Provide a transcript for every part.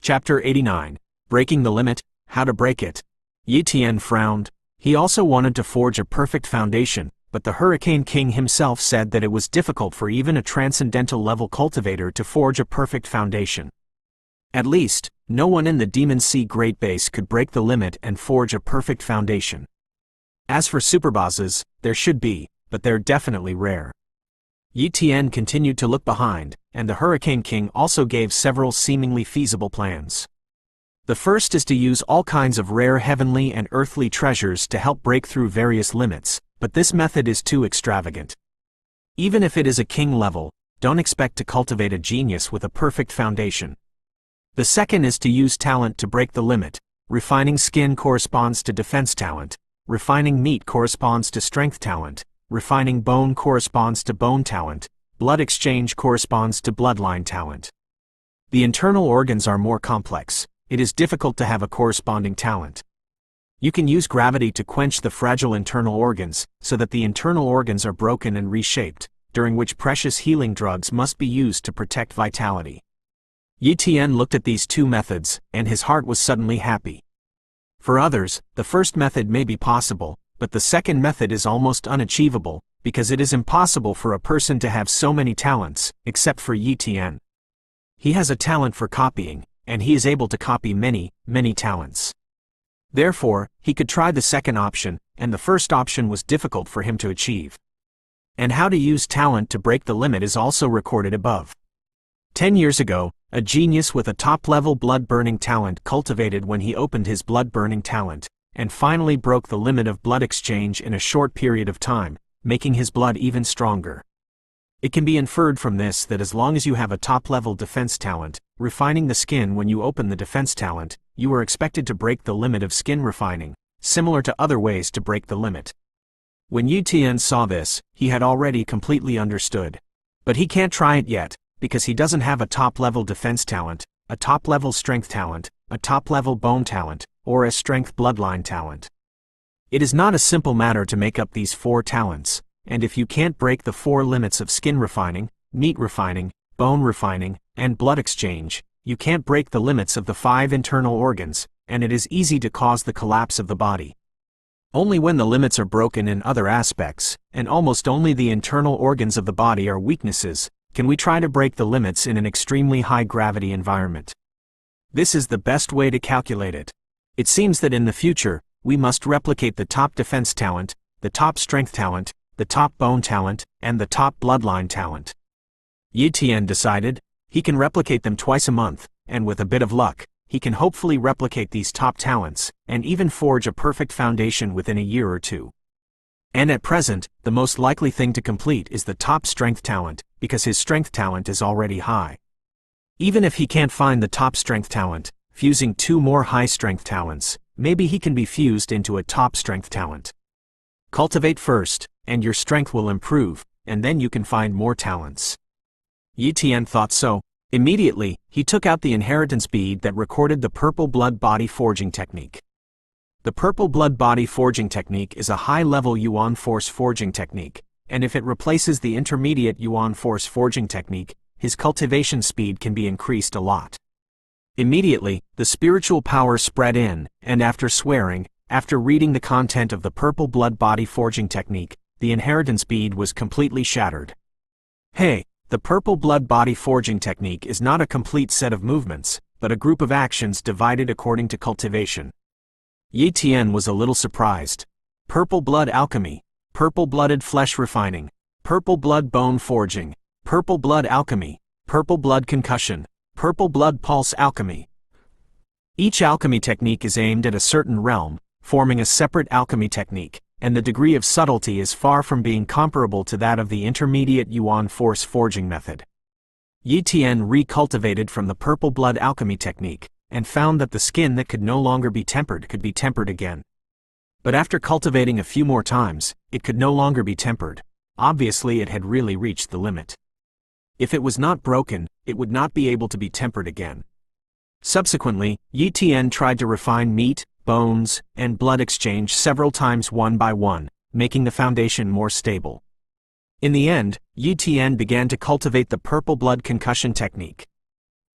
Chapter 89. Breaking the Limit, How to Break It. Yi Tian frowned. He also wanted to forge a perfect foundation, but the Hurricane King himself said that it was difficult for even a transcendental-level cultivator to forge a perfect foundation. At least, no one in the Demon Sea Great Base could break the limit and forge a perfect foundation. As for superbosses, there should be, but they're definitely rare. Yi Tian continued to look behind, and the Hurricane King also gave several seemingly feasible plans. The first is to use all kinds of rare heavenly and earthly treasures to help break through various limits, but this method is too extravagant. Even if it is a king level, don't expect to cultivate a genius with a perfect foundation. The second is to use talent to break the limit. Refining skin corresponds to defense talent, refining meat corresponds to strength talent, refining bone corresponds to bone talent, blood exchange corresponds to bloodline talent. The internal organs are more complex. It is difficult to have a corresponding talent. You can use gravity to quench the fragile internal organs, so that the internal organs are broken and reshaped, during which precious healing drugs must be used to protect vitality. Yi Tian looked at these two methods, and his heart was suddenly happy. For others, the first method may be possible, but the second method is almost unachievable, because it is impossible for a person to have so many talents, except for Yi Tian. He has a talent for copying, and he is able to copy many, many talents. Therefore, he could try the second option, and the first option was difficult for him to achieve. And how to use talent to break the limit is also recorded above. 10 years ago, a genius with a top-level blood-burning talent cultivated when he opened his blood-burning talent, and finally broke the limit of blood exchange in a short period of time, making his blood even stronger. It can be inferred from this that as long as you have a top-level defense talent, refining the skin when you open the defense talent, you are expected to break the limit of skin refining, similar to other ways to break the limit. When Yi Tian saw this, he had already completely understood. But he can't try it yet, because he doesn't have a top-level defense talent, a top-level strength talent, a top-level bone talent, or a strength bloodline talent. It is not a simple matter to make up these 4 talents, and if you can't break the 4 limits of skin refining, meat refining, bone refining, and blood exchange, you can't break the limits of the 5 internal organs, and it is easy to cause the collapse of the body. Only when the limits are broken in other aspects, and almost only the internal organs of the body are weaknesses, can we try to break the limits in an extremely high-gravity environment. This is the best way to calculate it. It seems that in the future, we must replicate the top defense talent, the top strength talent, the top bone talent, and the top bloodline talent. Yi Tian decided, he can replicate them twice a month, and with a bit of luck, he can hopefully replicate these top talents, and even forge a perfect foundation within a year or 2. And at present, the most likely thing to complete is the top strength talent, because his strength talent is already high. Even if he can't find the top strength talent, fusing 2 more high strength talents, maybe he can be fused into a top strength talent. Cultivate first, and your strength will improve, and then you can find more talents. Yi Tian thought so. Immediately, he took out the inheritance bead that recorded the purple blood body forging technique. The purple blood body forging technique is a high-level Yuan force forging technique, and if it replaces the intermediate Yuan force forging technique, his cultivation speed can be increased a lot. Immediately, the spiritual power spread in, and after swearing, after reading the content of the purple blood body forging technique, the inheritance bead was completely shattered. Hey, the purple blood body forging technique is not a complete set of movements, but a group of actions divided according to cultivation. Yi Tian was a little surprised. Purple blood alchemy, purple blooded flesh refining, purple blood bone forging, purple blood alchemy, purple blood concussion, purple blood pulse alchemy. Each alchemy technique is aimed at a certain realm, forming a separate alchemy technique, and the degree of subtlety is far from being comparable to that of the intermediate Yuan force forging method. Yi Tian recultivated from the purple blood alchemy technique, and found that the skin that could no longer be tempered could be tempered again. But after cultivating a few more times, it could no longer be tempered. Obviously it had really reached the limit. If it was not broken, it would not be able to be tempered again. Subsequently, Yi Tian tried to refine meat, bones, and blood exchange several times one by one, making the foundation more stable. In the end, Yi Tian began to cultivate the purple blood concussion technique.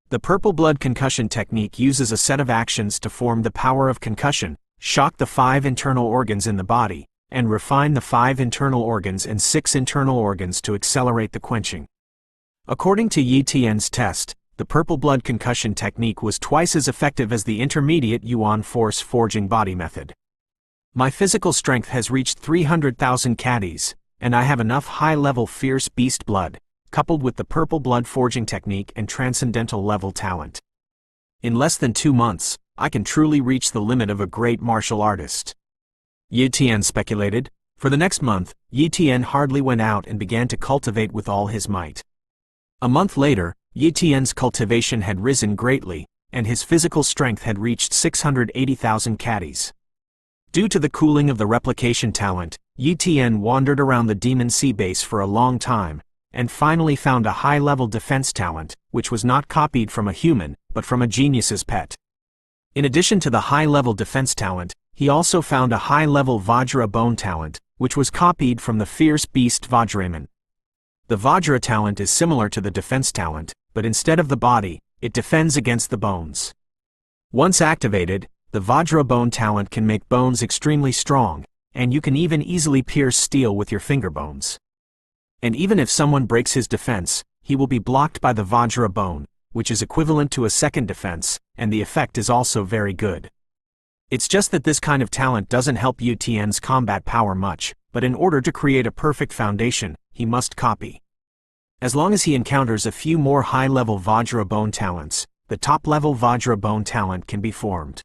The purple blood concussion technique uses a set of actions to form the power of concussion, shock the 5 internal organs in the body, and refine the 5 internal organs and 6 internal organs to accelerate the quenching. According to Yi Tian's test, the purple blood concussion technique was twice as effective as the intermediate Yuan force forging body method. My physical strength has reached 300,000 caddies, and I have enough high-level fierce beast blood, coupled with the purple blood forging technique and transcendental level talent. In less than 2 months, I can truly reach the limit of a great martial artist. Yi Tian speculated. For the next month, Yi Tian hardly went out and began to cultivate with all his might. A month later, Yi Tian's cultivation had risen greatly, and his physical strength had reached 680,000 caddies. Due to the cooling of the replication talent, Yi Tian wandered around the Demon Sea base for a long time, and finally found a high-level defense talent, which was not copied from a human, but from a genius's pet. In addition to the high-level defense talent, he also found a high-level Vajra bone talent, which was copied from the fierce beast Vajraman. The Vajra talent is similar to the defense talent, but instead of the body, it defends against the bones. Once activated, the Vajra bone talent can make bones extremely strong, and you can even easily pierce steel with your finger bones. And even if someone breaks his defense, he will be blocked by the Vajra bone, which is equivalent to a second defense, and the effect is also very good. It's just that this kind of talent doesn't help Yi Tian's combat power much, but in order to create a perfect foundation, he must copy. As long as he encounters a few more high-level Vajra bone talents, the top-level Vajra bone talent can be formed.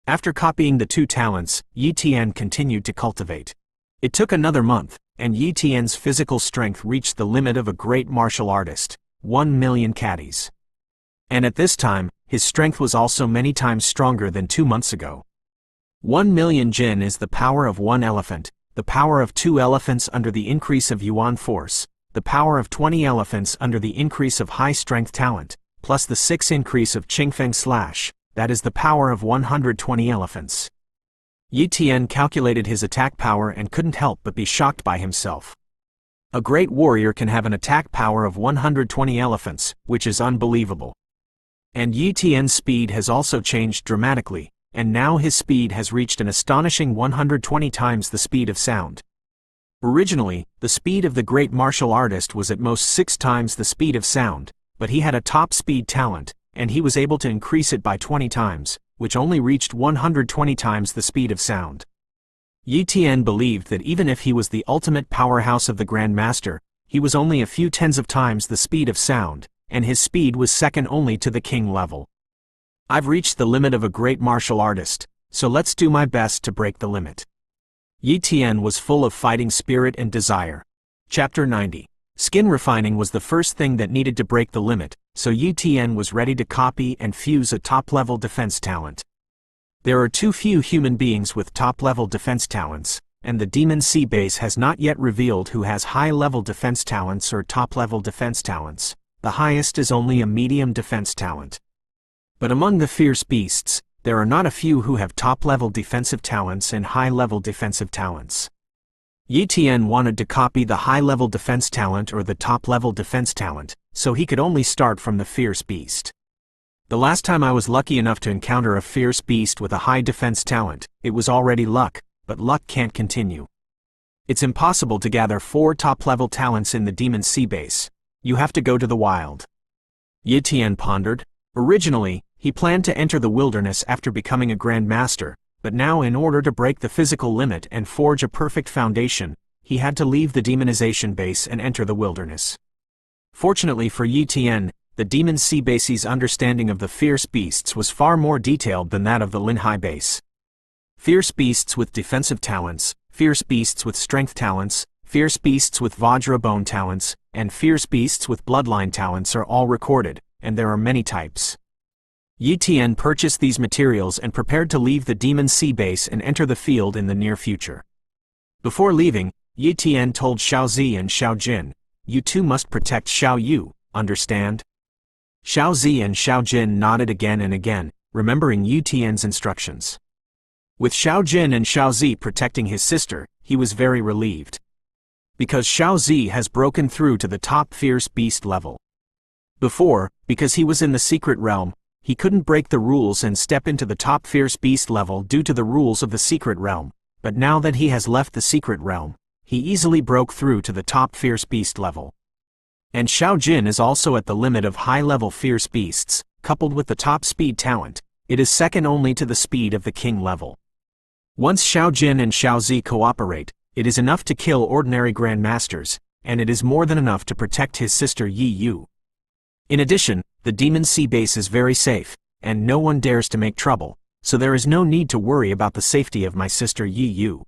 After copying the 2 talents, Yi Tian continued to cultivate. It took another month, and Yi Tian's physical strength reached the limit of a great martial artist, 1 million caddies. And at this time, his strength was also many times stronger than 2 months ago. 1 million jin is the power of 1 elephant, the power of 2 elephants under the increase of Yuan force, the power of 20 elephants under the increase of high-strength talent, plus the 6 increase of Qingfeng slash, that is the power of 120 elephants. Yi Tian calculated his attack power and couldn't help but be shocked by himself. A great warrior can have an attack power of 120 elephants, which is unbelievable. And Yi Tian's speed has also changed dramatically, and now his speed has reached an astonishing 120 times the speed of sound. Originally, the speed of the great martial artist was at most 6 times the speed of sound, but he had a top speed talent, and he was able to increase it by 20 times, which only reached 120 times the speed of sound. Yi Tian believed that even if he was the ultimate powerhouse of the Grand Master, he was only a few tens of times the speed of sound, and his speed was second only to the king level. I've reached the limit of a great martial artist, so let's do my best to break the limit. Yi Tian was full of fighting spirit and desire. Chapter 90. Skin refining was the first thing that needed to break the limit, so Yi Tian was ready to copy and fuse a top-level defense talent. There are too few human beings with top-level defense talents, and the Demon Sea base has not yet revealed who has high-level defense talents or top-level defense talents. The highest is only a medium defense talent. But among the fierce beasts, there are not a few who have top-level defensive talents and high-level defensive talents. Yi Tian wanted to copy the high-level defense talent or the top-level defense talent, so he could only start from the fierce beast. The last time I was lucky enough to encounter a fierce beast with a high defense talent, it was already luck, but luck can't continue. It's impossible to gather 4 top-level talents in the Demon Sea base. You have to go to the wild. Yi Tian pondered. Originally, he planned to enter the wilderness after becoming a Grand Master, but now in order to break the physical limit and forge a perfect foundation, he had to leave the demonization base and enter the wilderness. Fortunately for Yi Tian, the Demon Sea base's understanding of the fierce beasts was far more detailed than that of the Linhai base. Fierce beasts with defensive talents, fierce beasts with strength talents, fierce beasts with Vajra bone talents, and fierce beasts with bloodline talents are all recorded, and there are many types. Yi Tian purchased these materials and prepared to leave the Demon Sea base and enter the field in the near future. Before leaving, Yi Tian told Xiao Zi and Xiao Jin, "You two must protect Xiao Yu, understand?" Xiao Zi and Xiao Jin nodded again and again, remembering Yi Tian's instructions. With Xiao Jin and Xiao Zi protecting his sister, he was very relieved. Because Xiao Zi has broken through to the top fierce beast level. Before, Because he was in the secret realm, he couldn't break the rules and step into the top fierce beast level due to the rules of the secret realm, but now that he has left the secret realm, he easily broke through to the top fierce beast level. And Xiao Jin is also at the limit of high-level fierce beasts, coupled with the top speed talent. It is second only to the speed of the king level. Once Xiao Jin and Xiao Zi cooperate, it is enough to kill ordinary grandmasters, and it is more than enough to protect his sister Yi Yu. In addition, the Demon Sea base is very safe, and no one dares to make trouble, so there is no need to worry about the safety of my sister Yi Yu.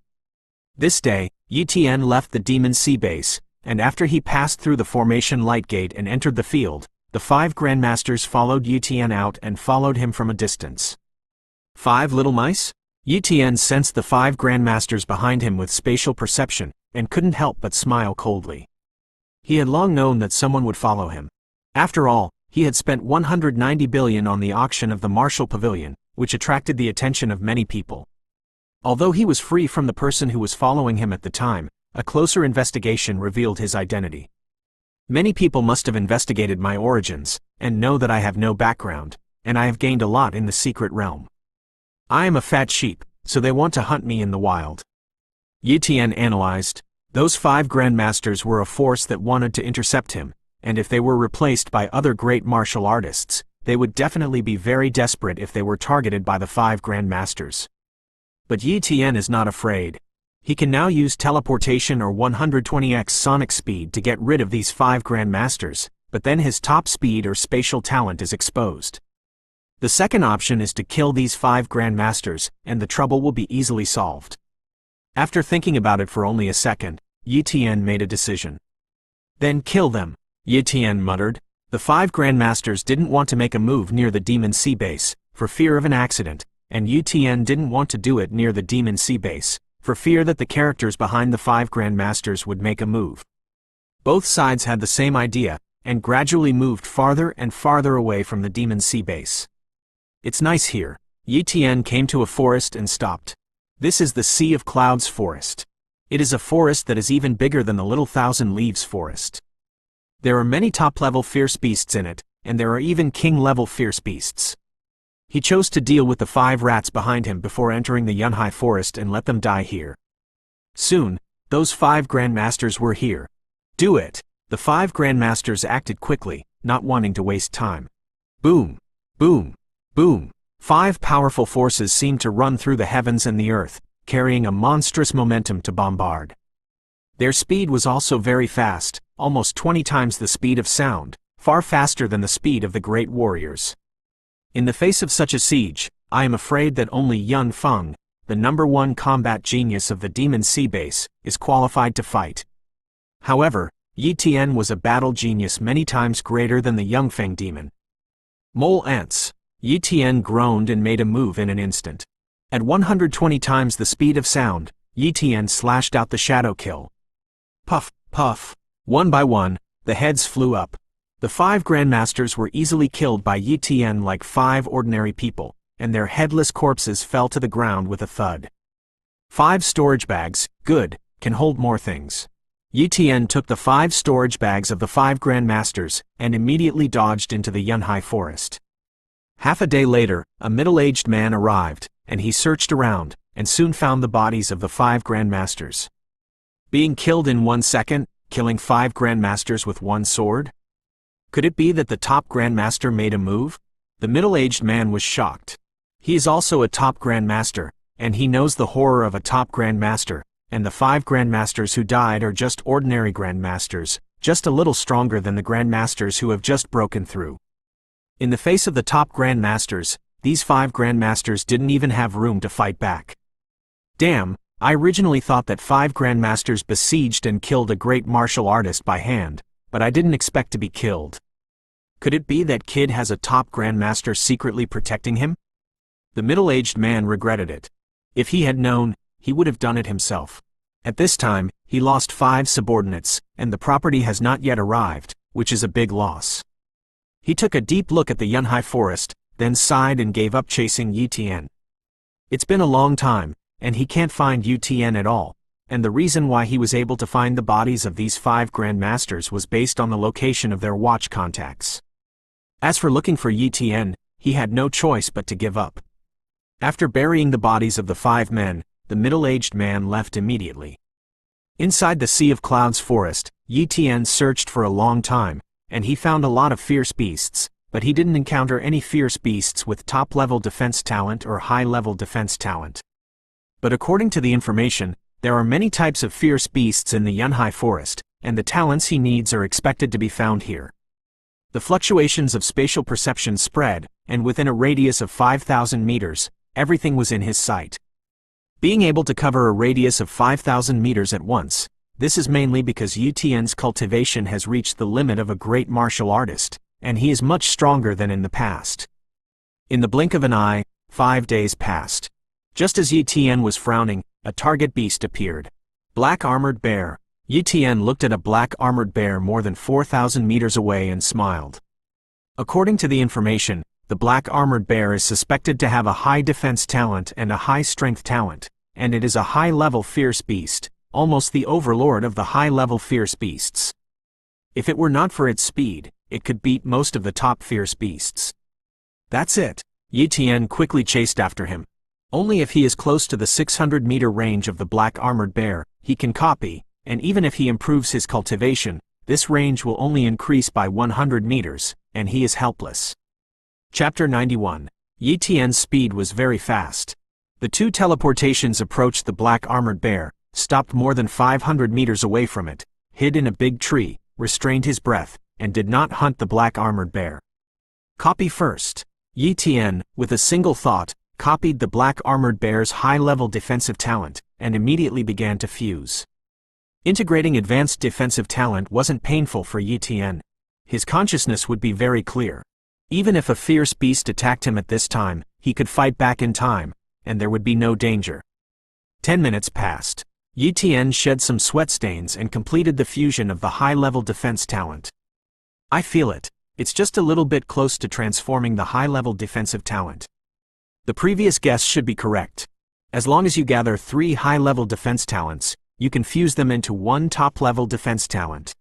This day, Yi Tian left the Demon Sea base, and after he passed through the formation light gate and entered the field, the 5 grandmasters followed Yi Tian out and followed him from a distance. 5 little mice? Yi Tian sensed the 5 grandmasters behind him with spatial perception, and couldn't help but smile coldly. He had long known that someone would follow him. After all, he had spent 190 billion on the auction of the Martial Pavilion, which attracted the attention of many people. Although he was free from the person who was following him at the time, a closer investigation revealed his identity. Many people must have investigated my origins, and know that I have no background, and I have gained a lot in the secret realm. I am a fat sheep, so they want to hunt me in the wild. Yi Tian analyzed. Those 5 grandmasters were a force that wanted to intercept him, and if they were replaced by other great martial artists, they would definitely be very desperate if they were targeted by the 5 grandmasters. But Yi Tian is not afraid. He can now use teleportation or 120x sonic speed to get rid of these 5 grandmasters, but then his top speed or spatial talent is exposed. The second option is to kill these 5 grandmasters, and the trouble will be easily solved. After thinking about it for only a second, Yi Tian made a decision. Then kill them, Yi Tian muttered. The 5 grandmasters didn't want to make a move near the Demon Sea base, for fear of an accident, and Yi Tian didn't want to do it near the Demon Sea base, for fear that the characters behind the 5 grandmasters would make a move. Both sides had the same idea, and gradually moved farther and farther away from the Demon Sea base. It's nice here. Yi Tian came to a forest and stopped. This is the Sea of Clouds forest. It is a forest that is even bigger than the Little Thousand Leaves forest. There are many top-level fierce beasts in it, and there are even king-level fierce beasts. He chose to deal with the 5 rats behind him before entering the Yunhai forest and let them die here. Soon, those 5 grandmasters were here. Do it! The 5 grandmasters acted quickly, not wanting to waste time. Boom! Boom! Boom! 5 powerful forces seemed to run through the heavens and the earth, carrying a monstrous momentum to bombard. Their speed was also very fast, almost 20 times the speed of sound, far faster than the speed of the great warriors. In the face of such a siege, I am afraid that only Yun Feng, the #1 combat genius of the Demon Sea base, is qualified to fight. However, Yi Tian was a battle genius many times greater than the Yunfeng demon. Mole ants. Yi Tian groaned and made a move in an instant. At 120 times the speed of sound, Yi Tian slashed out the shadow kill. Puff, puff. One by one, the heads flew up. The 5 grandmasters were easily killed by Yi Tian like 5 ordinary people, and their headless corpses fell to the ground with a thud. 5 storage bags, good, can hold more things. Yi Tian took the 5 storage bags of the 5 grandmasters, and immediately dodged into the Yunhai forest. Half a day later, a middle-aged man arrived, and he searched around, and soon found the bodies of the 5 grandmasters. Being killed in 1 second, killing 5 grandmasters with 1 sword? Could it be that the top grandmaster made a move? The middle-aged man was shocked. He is also a top grandmaster, and he knows the horror of a top grandmaster, and the 5 grandmasters who died are just ordinary grandmasters, just a little stronger than the grandmasters who have just broken through. In the face of the top grandmasters, these 5 grandmasters didn't even have room to fight back. Damn, I originally thought that 5 grandmasters besieged and killed a great martial artist by hand, but I didn't expect to be killed. Could it be that kid has a top grandmaster secretly protecting him? The middle-aged man regretted it. If he had known, he would have done it himself. At this time, he lost 5 subordinates, and the property has not yet arrived, which is a big loss. He took a deep look at the Yunhai forest, then sighed and gave up chasing Yi Tian. It's been a long time, and he can't find Yi Tian at all, and the reason why he was able to find the bodies of these 5 grandmasters was based on the location of their watch contacts. As for looking for Yi Tian, he had no choice but to give up. After burying the bodies of the 5 men, the middle-aged man left immediately. Inside the Sea of Clouds forest, Yi Tian searched for a long time, and he found a lot of fierce beasts, but he didn't encounter any fierce beasts with top-level defense talent or high-level defense talent. But according to the information, there are many types of fierce beasts in the Yunhai forest, and the talents he needs are expected to be found here. The fluctuations of spatial perception spread, and within a radius of 5,000 meters, everything was in his sight. Being able to cover a radius of 5,000 meters at once, this is mainly because Yi Tian's cultivation has reached the limit of a great martial artist, and he is much stronger than in the past. In the blink of an eye, 5 days passed. Just as Yi Tian was frowning, a target beast appeared. Black armored bear. Yi Tian looked at a black armored bear more than 4,000 meters away and smiled. According to the information, the black armored bear is suspected to have a high defense talent and a high strength talent, and it is a high-level fierce beast, almost the overlord of the high-level fierce beasts. If it were not for its speed, it could beat most of the top fierce beasts. That's it. Yi Tian quickly chased after him. Only if he is close to the 600-meter range of the black armored bear, he can copy, and even if he improves his cultivation, this range will only increase by 100 meters, and he is helpless. Chapter 91. Yi Tian's speed was very fast. The 2 teleportations approached the black armored bear, stopped more than 500 meters away from it, hid in a big tree, restrained his breath, and did not hunt the black armored bear. Copy first. Yi Tian, with a single thought, copied the black armored bear's high-level defensive talent, and immediately began to fuse. Integrating advanced defensive talent wasn't painful for Yi Tian. His consciousness would be very clear. Even if a fierce beast attacked him at this time, he could fight back in time, and there would be no danger. 10 minutes passed. Yi Tian shed some sweat stains and completed the fusion of the high-level defense talent. I feel it. It's just a little bit close to transforming the high-level defensive talent. The previous guess should be correct. As long as you gather 3 high-level defense talents, you can fuse them into 1 top-level defense talent.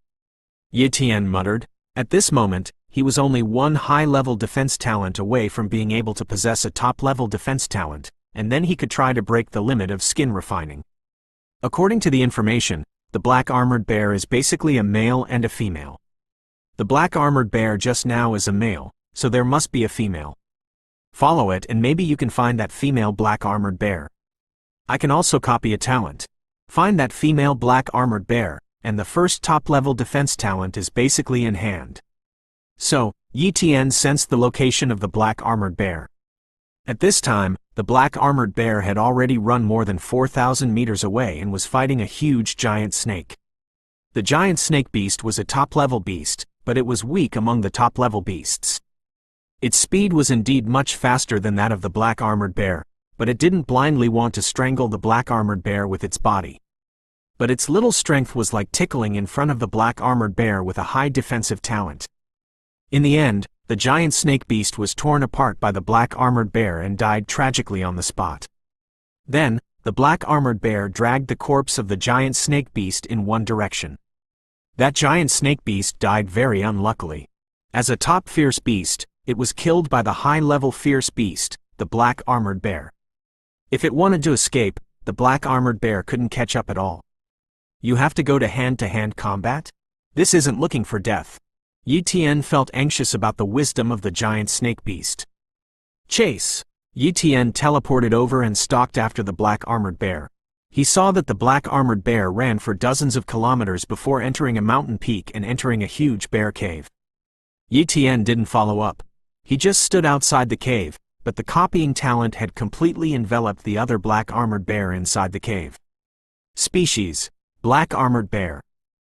Yi Tian muttered. At this moment, he was only 1 high-level defense talent away from being able to possess a top-level defense talent, and then he could try to break the limit of skin refining. According to the information, the black armored bear is basically a male and a female. The black armored bear just now is a male, so there must be a female. Follow it and maybe you can find that female black armored bear. I can also copy a talent. Find that female black armored bear, and the first top-level defense talent is basically in hand. So, Yi Tian sensed the location of the black armored bear. At this time, the black armored bear had already run more than 4,000 meters away and was fighting a huge giant snake. The giant snake beast was a top-level beast, but it was weak among the top-level beasts. Its speed was indeed much faster than that of the black armored bear, but it didn't blindly want to strangle the black armored bear with its body. But its little strength was like tickling in front of the black armored bear with a high defensive talent. In the end, the giant snake beast was torn apart by the black armored bear and died tragically on the spot. Then, the black armored bear dragged the corpse of the giant snake beast in one direction. That giant snake beast died very unluckily. As a top fierce beast, it was killed by the high-level fierce beast, the black armored bear. If it wanted to escape, the black armored bear couldn't catch up at all. You have to go to hand-to-hand combat? This isn't looking for death. Yi Tian felt anxious about the wisdom of the giant snake beast. Chase! Yi Tian teleported over and stalked after the black armored bear. He saw that the black armored bear ran for dozens of kilometers before entering a mountain peak and entering a huge bear cave. Yi Tian didn't follow up. He just stood outside the cave, but the copying talent had completely enveloped the other black armored bear inside the cave. Species: black armored bear.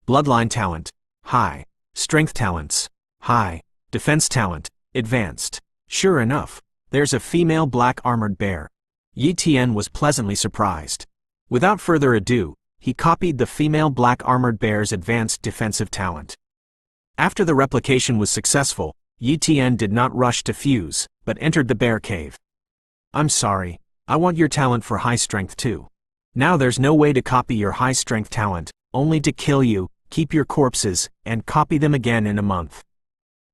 Bloodline talent: high. Strength talents: high. Defense talent: advanced. Sure enough, there's a female black armored bear. Yi Tian was pleasantly surprised. Without further ado, he copied the female black armored bear's advanced defensive talent. After the replication was successful, Yi Tian did not rush to fuse, but entered the bear cave. I'm sorry, I want your talent for high strength too. Now there's no way to copy your high strength talent, only to kill you, keep your corpses, and copy them again in a month.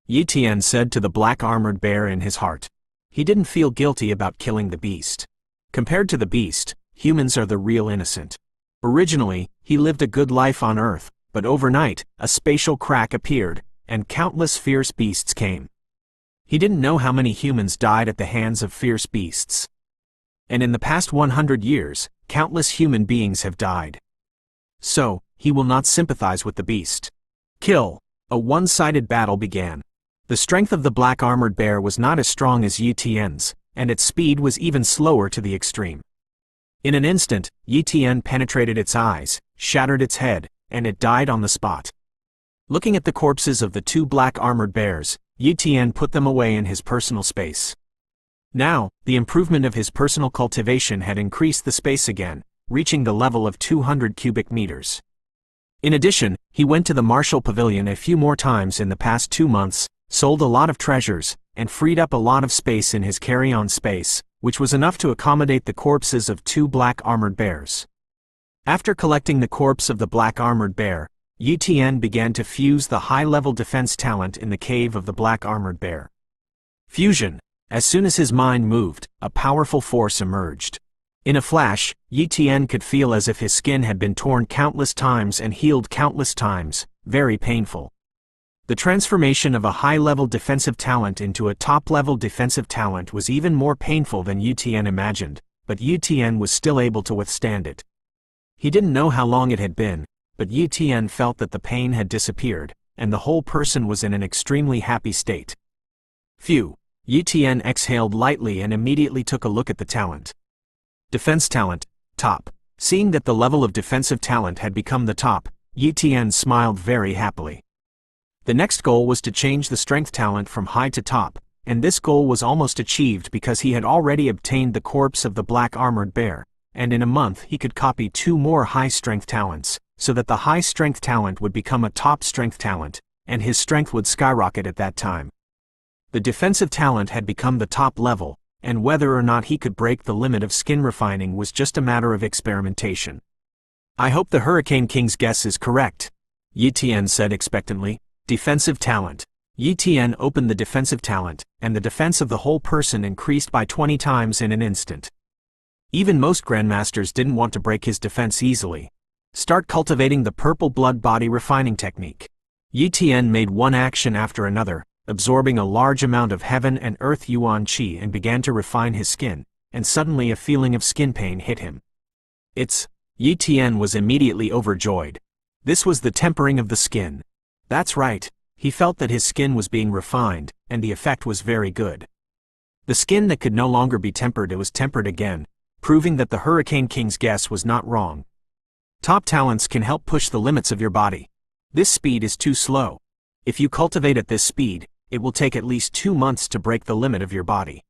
Yi Tian said to the black armored bear in his heart. He didn't feel guilty about killing the beast. Compared to the beast, humans are the real innocent. Originally, he lived a good life on Earth, but overnight, a spatial crack appeared, and countless fierce beasts came. He didn't know how many humans died at the hands of fierce beasts. And in the past 100 years, countless human beings have died. So, he will not sympathize with the beast. Kill! A one-sided battle began. The strength of the black armored bear was not as strong as Yi Tian's, and its speed was even slower to the extreme. In an instant, Yi Tian penetrated its eyes, shattered its head, and it died on the spot. Looking at the corpses of the two black armored bears, Yi Tian put them away in his personal space. Now, the improvement of his personal cultivation had increased the space again, reaching the level of 200 cubic meters. In addition, he went to the Martial Pavilion a few more times in the past 2 months, sold a lot of treasures, and freed up a lot of space in his carry-on space, which was enough to accommodate the corpses of two black armored bears. After collecting the corpse of the black armored bear, Yi Tian began to fuse the high-level defense talent in the cave of the black armored bear. Fusion. As soon as his mind moved, a powerful force emerged. In a flash, Yi Tian could feel as if his skin had been torn countless times and healed countless times, very painful. The transformation of a high-level defensive talent into a top-level defensive talent was even more painful than Yi Tian imagined, but Yi Tian was still able to withstand it. He didn't know how long it had been, but Yi Tian felt that the pain had disappeared, and the whole person was in an extremely happy state. Phew! Yi Tian exhaled lightly and immediately took a look at the talent. Defense talent, top. Seeing that the level of defensive talent had become the top, Yi Tian smiled very happily. The next goal was to change the strength talent from high to top, and this goal was almost achieved because he had already obtained the corpse of the black armored bear, and in a month he could copy 2 more high-strength talents, so that the high-strength talent would become a top-strength talent, and his strength would skyrocket at that time. The defensive talent had become the top level, and whether or not he could break the limit of skin refining was just a matter of experimentation. I hope the Hurricane King's guess is correct, Yi Tian said expectantly. Defensive talent. Yi Tian opened the defensive talent, and the defense of the whole person increased by 20 times in an instant. Even most grandmasters didn't want to break his defense easily. Start cultivating the purple blood body refining technique. Yi Tian made one action after another, absorbing a large amount of heaven and earth yuan qi, and began to refine his skin, and suddenly a feeling of skin pain hit him. Yi Tian was immediately overjoyed. This was the tempering of the skin. That's right, he felt that his skin was being refined, and the effect was very good. The skin that could no longer be tempered, it was tempered again, proving that the Hurricane King's guess was not wrong. Top talents can help push the limits of your body. This speed is too slow. If you cultivate at this speed, it will take at least 2 months to break the limit of your body.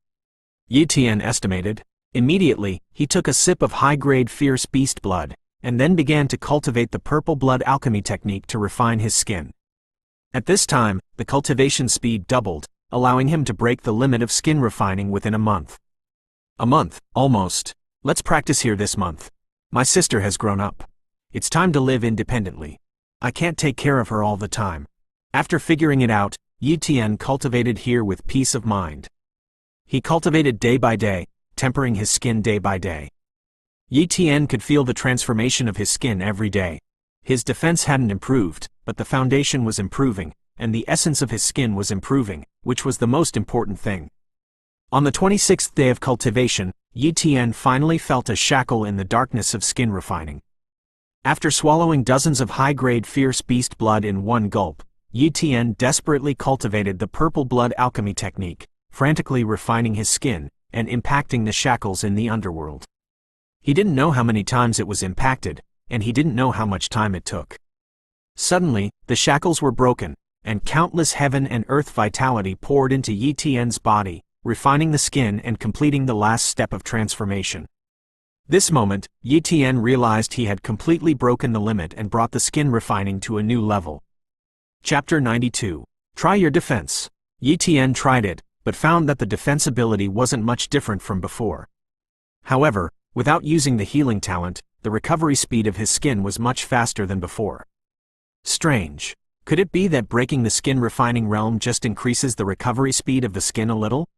Yi Tian estimated. Immediately, he took a sip of high-grade fierce beast blood, and then began to cultivate the purple blood alchemy technique to refine his skin. At this time, the cultivation speed doubled, allowing him to break the limit of skin refining within a month. A month, almost. Let's practice here this month. My sister has grown up. It's time to live independently. I can't take care of her all the time. After figuring it out, Yi Tian cultivated here with peace of mind. He cultivated day by day, tempering his skin day by day. Yi Tian could feel the transformation of his skin every day. His defense hadn't improved, but the foundation was improving, and the essence of his skin was improving, which was the most important thing. On the 26th day of cultivation, Yi Tian finally felt a shackle in the darkness of skin refining. After swallowing dozens of high-grade fierce beast blood in one gulp, Yi Tian desperately cultivated the purple blood alchemy technique, frantically refining his skin, and impacting the shackles in the underworld. He didn't know how many times it was impacted, and he didn't know how much time it took. Suddenly, the shackles were broken, and countless heaven and earth vitality poured into Yi Tian's body, refining the skin and completing the last step of transformation. This moment, Yi Tian realized he had completely broken the limit and brought the skin refining to a new level. Chapter 92. Try your defense. Yi Tian tried it, but found that the defense ability wasn't much different from before. However, without using the healing talent, the recovery speed of his skin was much faster than before. Strange. Could it be that breaking the skin refining realm just increases the recovery speed of the skin a little?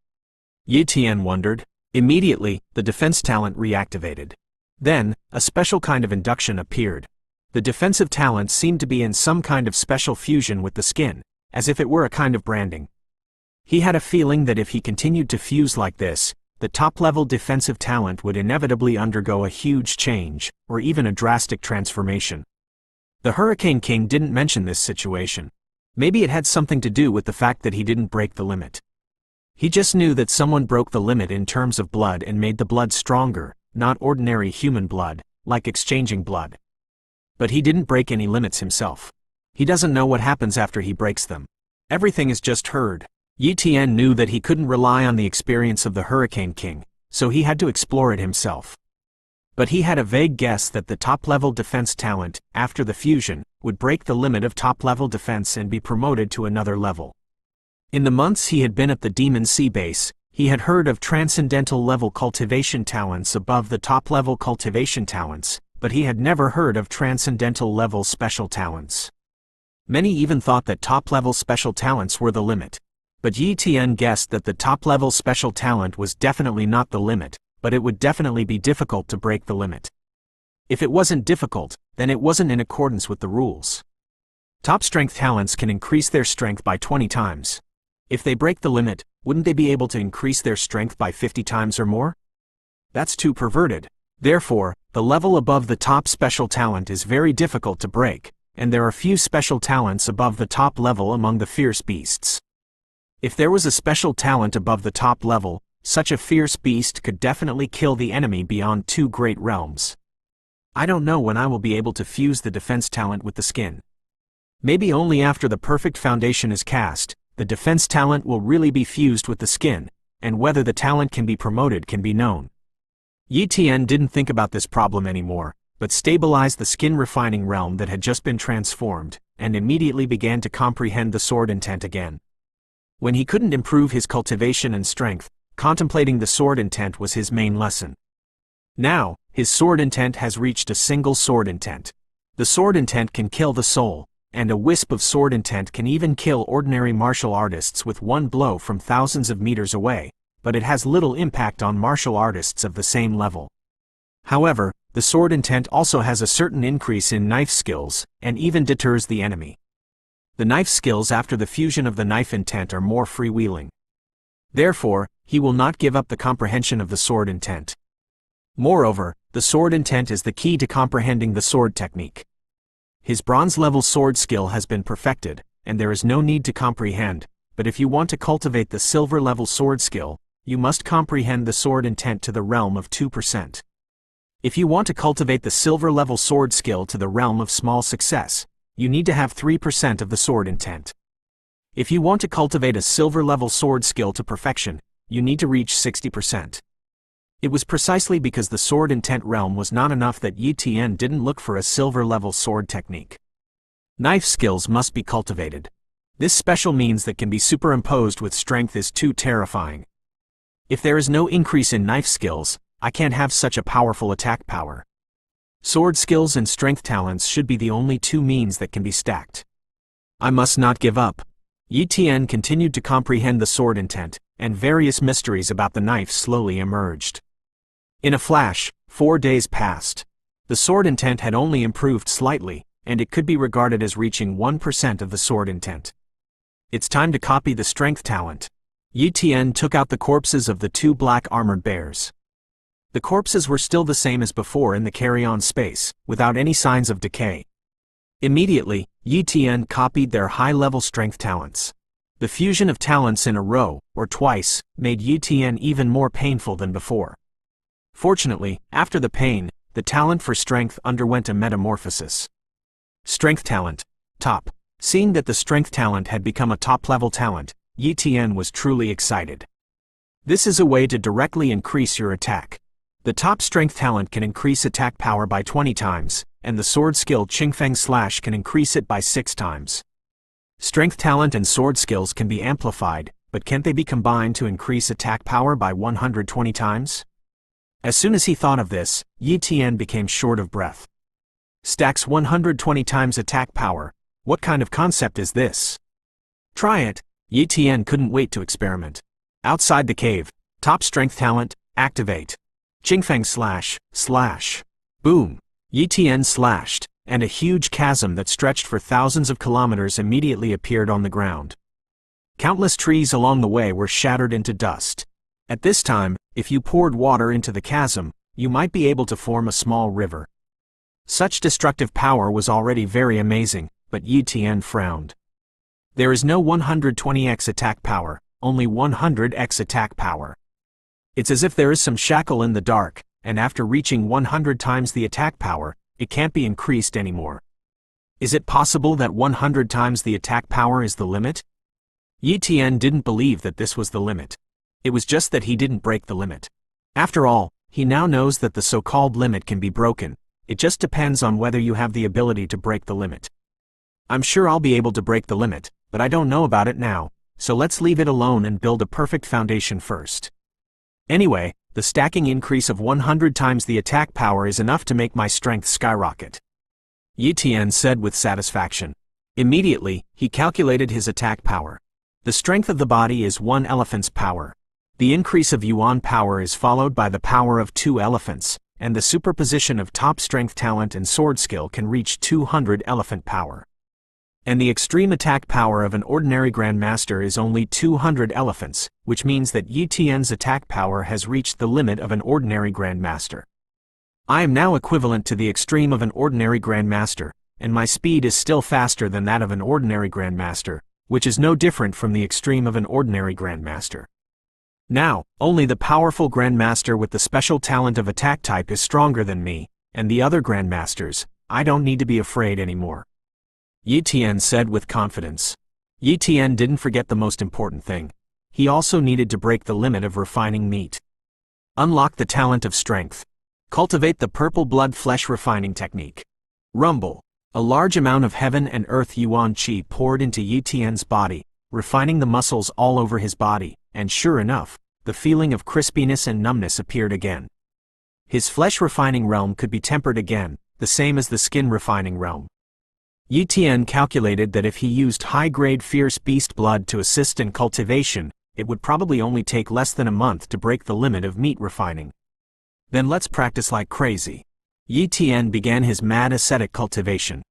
Yi Tian wondered. Immediately, the defense talent reactivated. Then, a special kind of induction appeared. The defensive talent seemed to be in some kind of special fusion with the skin, as if it were a kind of branding. He had a feeling that if he continued to fuse like this, the top-level defensive talent would inevitably undergo a huge change, or even a drastic transformation. The Hurricane King didn't mention this situation. Maybe it had something to do with the fact that he didn't break the limit. He just knew that someone broke the limit in terms of blood and made the blood stronger, not ordinary human blood, like exchanging blood. But he didn't break any limits himself. He doesn't know what happens after he breaks them. Everything is just heard. Yi Tian knew that he couldn't rely on the experience of the Hurricane King, so he had to explore it himself. But he had a vague guess that the top-level defense talent, after the fusion, would break the limit of top-level defense and be promoted to another level. In the months he had been at the Demon Sea base, he had heard of transcendental-level cultivation talents above the top-level cultivation talents, but he had never heard of transcendental-level special talents. Many even thought that top-level special talents were the limit. But Yi Tian guessed that the top-level special talent was definitely not the limit, but it would definitely be difficult to break the limit. If it wasn't difficult, then it wasn't in accordance with the rules. Top-strength talents can increase their strength by 20 times. If they break the limit, wouldn't they be able to increase their strength by 50 times or more? That's too perverted. Therefore, the level above the top special talent is very difficult to break, and there are few special talents above the top level among the fierce beasts. If there was a special talent above the top level, such a fierce beast could definitely kill the enemy beyond 2 great realms. I don't know when I will be able to fuse the defense talent with the skin. Maybe only after the perfect foundation is cast, the defense talent will really be fused with the skin, and whether the talent can be promoted can be known. Yi Tian didn't think about this problem anymore, but stabilized the skin refining realm that had just been transformed, and immediately began to comprehend the sword intent again. When he couldn't improve his cultivation and strength, contemplating the sword intent was his main lesson. Now, his sword intent has reached a single sword intent. The sword intent can kill the soul, and a wisp of sword intent can even kill ordinary martial artists with one blow from thousands of meters away, but it has little impact on martial artists of the same level. However, the sword intent also has a certain increase in knife skills, and even deters the enemy. The knife skills after the fusion of the knife intent are more freewheeling. Therefore, he will not give up the comprehension of the sword intent. Moreover, the sword intent is the key to comprehending the sword technique. His bronze-level sword skill has been perfected, and there is no need to comprehend, but if you want to cultivate the silver-level sword skill, you must comprehend the sword intent to the realm of 2%. If you want to cultivate the silver-level sword skill to the realm of small success, you need to have 3% of the sword intent. If you want to cultivate a silver-level sword skill to perfection, you need to reach 60%. It was precisely because the sword intent realm was not enough that Yi Tian didn't look for a silver-level sword technique. Knife skills must be cultivated. This special means that can be superimposed with strength is too terrifying. If there is no increase in knife skills, I can't have such a powerful attack power. Sword skills and strength talents should be the only 2 means that can be stacked. I must not give up. Yi Tian continued to comprehend the sword intent, and various mysteries about the knife slowly emerged. In a flash, 4 days passed. The sword intent had only improved slightly, and it could be regarded as reaching 1% of the sword intent. It's time to copy the strength talent. Yi Tian took out the corpses of the 2 black armored bears. The corpses were still the same as before in the carry-on space, without any signs of decay. Immediately, Yi Tian copied their high-level strength talents. The fusion of talents in a row, or twice, made Yi Tian even more painful than before. Fortunately, after the pain, the talent for strength underwent a metamorphosis. Strength talent. Top. Seeing that the strength talent had become a top-level talent, Yi Tian was truly excited. This is a way to directly increase your attack. The top strength talent can increase attack power by 20 times, and the sword skill Qingfeng Slash can increase it by 6 times. Strength talent and sword skills can be amplified, but can't they be combined to increase attack power by 120 times? As soon as he thought of this, Yi Tian became short of breath. Stacks 120 times attack power. What kind of concept is this? Try it. Yi Tian couldn't wait to experiment. Outside the cave, top strength talent, activate. Qingfeng slash. Boom. Yi Tian slashed, and a huge chasm that stretched for thousands of kilometers immediately appeared on the ground. Countless trees along the way were shattered into dust. At this time, if you poured water into the chasm, you might be able to form a small river. Such destructive power was already very amazing, but Yi Tian frowned. There is no 120x attack power, only 100x attack power. It's as if there is some shackle in the dark, and after reaching 100 times the attack power, it can't be increased anymore. Is it possible that 100 times the attack power is the limit? Yi Tian didn't believe that this was the limit. It was just that he didn't break the limit. After all, he now knows that the so-called limit can be broken. It just depends on whether you have the ability to break the limit. I'm sure I'll be able to break the limit, but I don't know about it now, so let's leave it alone and build a perfect foundation first. Anyway, the stacking increase of 100 times the attack power is enough to make my strength skyrocket. Yi Tian said with satisfaction. Immediately, he calculated his attack power. The strength of the body is 1 elephant's power. The increase of Yuan power is followed by the power of 2 elephants, and the superposition of top strength talent and sword skill can reach 200 elephant power. And the extreme attack power of an ordinary grandmaster is only 200 elephants, which means that Yi Tian's attack power has reached the limit of an ordinary grandmaster. I am now equivalent to the extreme of an ordinary grandmaster, and my speed is still faster than that of an ordinary grandmaster, which is no different from the extreme of an ordinary grandmaster. Now, only the powerful grandmaster with the special talent of attack type is stronger than me, and the other grandmasters, I don't need to be afraid anymore. Yi Tian said with confidence. Yi Tian didn't forget the most important thing. He also needed to break the limit of refining meat. Unlock the talent of strength. Cultivate the purple blood flesh refining technique. Rumble. A large amount of heaven and earth yuan qi poured into Yi Tian's body, refining the muscles all over his body, and sure enough, the feeling of crispiness and numbness appeared again. His flesh refining realm could be tempered again, the same as the skin refining realm. Yi Tian calculated that if he used high-grade fierce beast blood to assist in cultivation, it would probably only take less than a month to break the limit of meat refining. Then let's practice like crazy. Yi Tian began his mad ascetic cultivation.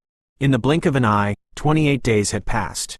In the blink of an eye, 28 days had passed.